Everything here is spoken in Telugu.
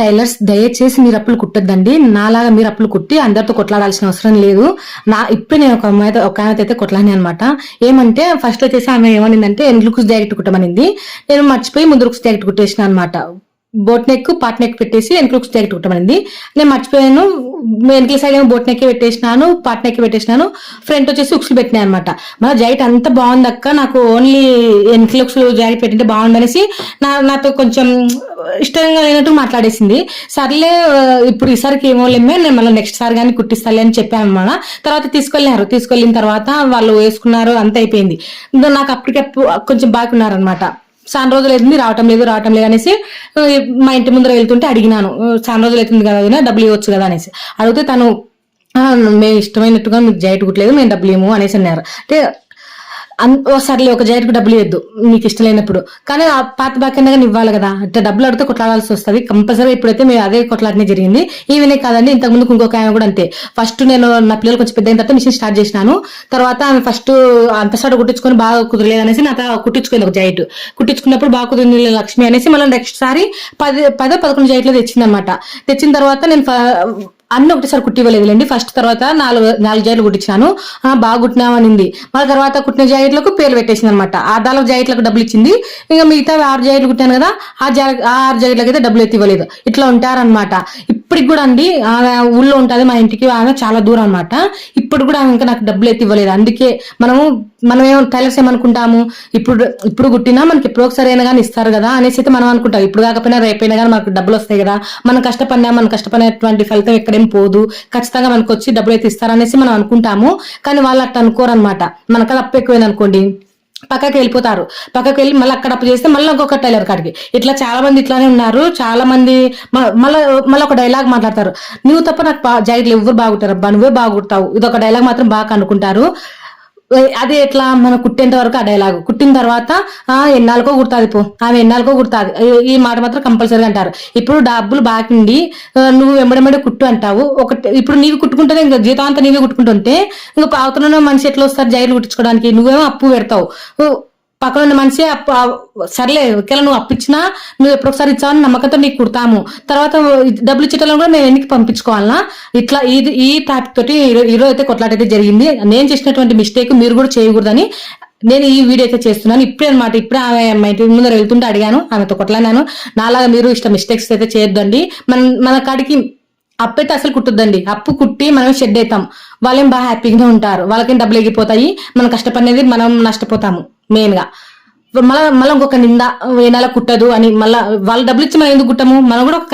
టైలర్స్ దయచేసి మీరు అప్పులు కుట్టొద్దండి. నాలాగా మీరు అప్పులు కుట్టి అందరితో కొట్లాడాల్సిన అవసరం లేదు. ఇప్పుడు నేను ఒక ఆమెతో అయితే కొట్లాడిని అనమాట. ఏమంటే ఫస్ట్ వచ్చేసి ఆమె ఏమనిందంటే ఎన్క్లుక్స్ జాకెట్ కుట్టమనింది. నేను మర్చిపోయి ముందు లుక్స్ జాకెట్ కుట్టేసిన అనమాట. బోట్ నెక్ పాట్ నెక్ పెట్టేసి ఎన్క్లుక్స్ జాకెట్ కుట్టమనింది. నేను మర్చిపోయాను. వెనకల సైడ్ ఏమో బోట్ నెక్ పెట్టేసినాను, పాట్ నెక్ పెట్టేసినాను, ఫ్రంట్ వచ్చేసి ఉక్స్ పెట్టినాయి అనమాట. మన జాకెట్ అంత బాగుంది అక్క, నాకు ఓన్లీ ఎన్క్లుక్స్ జాకెట్ పెట్టింటే బాగుందనేసి నాతో కొంచెం ఇష్టంగా లేనట్టు మాట్లాడేసింది. సర్లే ఇప్పుడు ఈసారికి ఏమో లేమే, నేను మళ్ళీ నెక్స్ట్ సారి కానీ కుట్టిస్తాలే అని చెప్పాను అనమాట. తర్వాత తీసుకెళ్ళిన తర్వాత వాళ్ళు వేసుకున్నారు, అంత అయిపోయింది. నాకు అప్పటికప్పుడు కొంచెం బాగున్నారనమాట. చాలా రోజులు అవుతుంది రావటం లేదు అనేసి మా ఇంటి ముందర వెళ్తుంటే అడిగినాను, చాలా రోజులు అవుతుంది కదా డబ్బులు ఇవ్వచ్చు కదా అనేసి అడిగితే తను మేము ఇష్టమైనట్టుగా మీకు జాకెట్ కుట్టలేదు, మేము డబ్బులు ఏమో అనేసి అన్నారు. అంటే సర్లే ఒక జాకెట్ డబ్బులు ఇవ్వద్దు మీకు ఇష్టం లేనప్పుడు, కానీ ఆ పాత బాకన్నా ఇవ్వాలి కదా. అంటే డబ్బులు అడిగితే కొట్లాడాల్సి వస్తుంది కంపల్సరీ. ఇప్పుడైతే మేము అదే కొట్లాటనే జరిగింది. ఈవెనే కాదండి, ఇంతకు ముందు ఇంకొక ఆమె కూడా అంతే. ఫస్ట్ నేను నా పిల్లలు కొంచెం పెద్ద అయిన తర్వాత మిషన్ స్టార్ట్ చేసినాను. తర్వాత ఆమె ఫస్ట్ అంత స్టార్ట్ కుట్టించుకొని బాగా కుదరలేదు అనేసి నాతో కుట్టించుకుంది. ఒక జాకెట్ కుట్టించుకున్నప్పుడు బాగా కుదిరింది లక్ష్మి అనేసి మళ్ళీ నెక్స్ట్ సారి 10-11 జాకెట్లు తెచ్చింది అనమాట. తెచ్చిన తర్వాత నేను అన్ని ఒకటిసారి కుట్టివ్వలేదులేండి. ఫస్ట్ తర్వాత నాలుగు జాకెట్లు కుట్టించాను. బాగా కుట్టినామనింది. మళ్ళీ తర్వాత కుట్టిన జాకెట్లకు పేర్లు పెట్టేసింది అనమాట. ఆ 4 జాకెట్లకు డబ్బులు ఇచ్చింది. ఇంకా మిగతా 6 జాకెట్లు కుట్టాను కదా, ఆ 6 జాకెట్లకి అయితే డబ్బులు ఎత్తి ఇవ్వలేదు. ఇట్లా ఉంటారనమాట. ఇప్పటికి కూడా అండి ఆమె ఊళ్ళో ఉంటుంది, మా ఇంటికి ఆమె చాలా దూరం అనమాట. ఇప్పుడు కూడా ఆమె ఇంకా నాకు డబ్బులు ఎత్తి ఇవ్వలేదు. అందుకే మనం ఏమో టైలర్స్ ఏమనుకుంటాము, ఇప్పుడు కుట్టినా మనకి ఎప్పుడో ఒకసారి అయినా కానీ ఇస్తారు కదా అనేసి అయితే మనం అనుకుంటాం. ఇప్పుడు కాకపోయినా రేపైనా కానీ మనకు డబ్బులు వస్తాయి కదా, మనం కష్టపడినటువంటి ఫలితం ఎక్కడేం పోదు, ఖచ్చితంగా మనకు వచ్చి డబ్బులు అయితే ఇస్తారనేసి మనం అనుకుంటాము. కానీ వాళ్ళు అట్లా అనుకోరనమాట. మనకు అప్పు ఎక్కువైంది అనుకోండి, పక్కకి వెళ్ళిపోతారు. పక్కకి వెళ్ళి మళ్ళీ అక్కడ అప్పు చేస్తే మళ్ళీ ఇంకొక టైలర్ కాడికి. ఇట్లా చాలా మంది ఇట్లానే ఉన్నారు. చాలా మంది మళ్ళీ ఒక డైలాగ్ మాట్లాడతారు, నువ్వు తప్ప నాకు జాకెట్లు ఎవరు బాగుంటారు అబ్బా, నువ్వే బాగుంటావు. ఇది ఒక డైలాగ్ మాత్రం బాగా అనుకుంటారు. అది ఎట్లా మనం కుట్టేంత వరకు ఆ డైలాగ్, కుట్టిన తర్వాత ఎన్నాళ్ళకో కుడుతుంది పో, ఆమె ఎన్నాళ్ళకో కుడుతుంది, ఈ మాట మాత్రం కంపల్సరీగా అంటారు. ఇప్పుడు డబ్బులు బాకిండి నువ్వు వెంబడెంబడే కుట్టు అంటావు. ఇప్పుడు నీవు కుట్టుకుంటే ఇంకా జీతం అంతా నీవే కుట్టుకుంటుంటే ఇంకా అవతల మనిషి ఎట్లా వస్తారు జైలు కుట్టించుకోవడానికి? నువ్వేమో అప్పు పెడతావు. పక్కన ఉన్న మనిషి సర్లే ఒకవేళ నువ్వు అప్పిచ్చినా నువ్వు ఎప్పుడొకసారి ఇచ్చావని నమ్మకంతో నీకు కుడతాము, తర్వాత డబ్బులు ఇచ్చేటోళ్ళని కూడా మేము ఎన్నికి పంపించుకోవాలన్నా? ఇట్లా ఈ టాపిక్ తోటి ఈరోజు అయితే కొట్లాటైతే జరిగింది. నేను చేసినటువంటి మిస్టేక్ మీరు కూడా చేయకూడదని నేను ఈ వీడియో అయితే చేస్తున్నాను. ఇప్పుడే అనమాట. ఇప్పుడే ఆమె మా ఇంటి ముందర వెళ్తుంటే అడిగాను, ఆమెతో కొట్లాడాను. నాలాగా మీరు మిస్టేక్స్ అయితే చేయొద్దండి. మన కాడికి అప్పు అయితే అసలు కుట్టొద్దండి. అప్పు కుట్టి మనం షెడ్ అవుతాం, వాళ్ళేం బాగా హ్యాపీగా ఉంటారు, వాళ్ళకేం డబ్బులు ఎగిపోతాయి, మనం కష్టపడినది మనం నష్టపోతాము మెయిన్ గా. మళ్ళీ ఇంకొక నింద ఏ నెల కుట్టదు అని మళ్ళీ వాళ్ళు డబ్బులు ఇచ్చి మనం ఎందుకు కుట్టము? మనం కూడా ఒక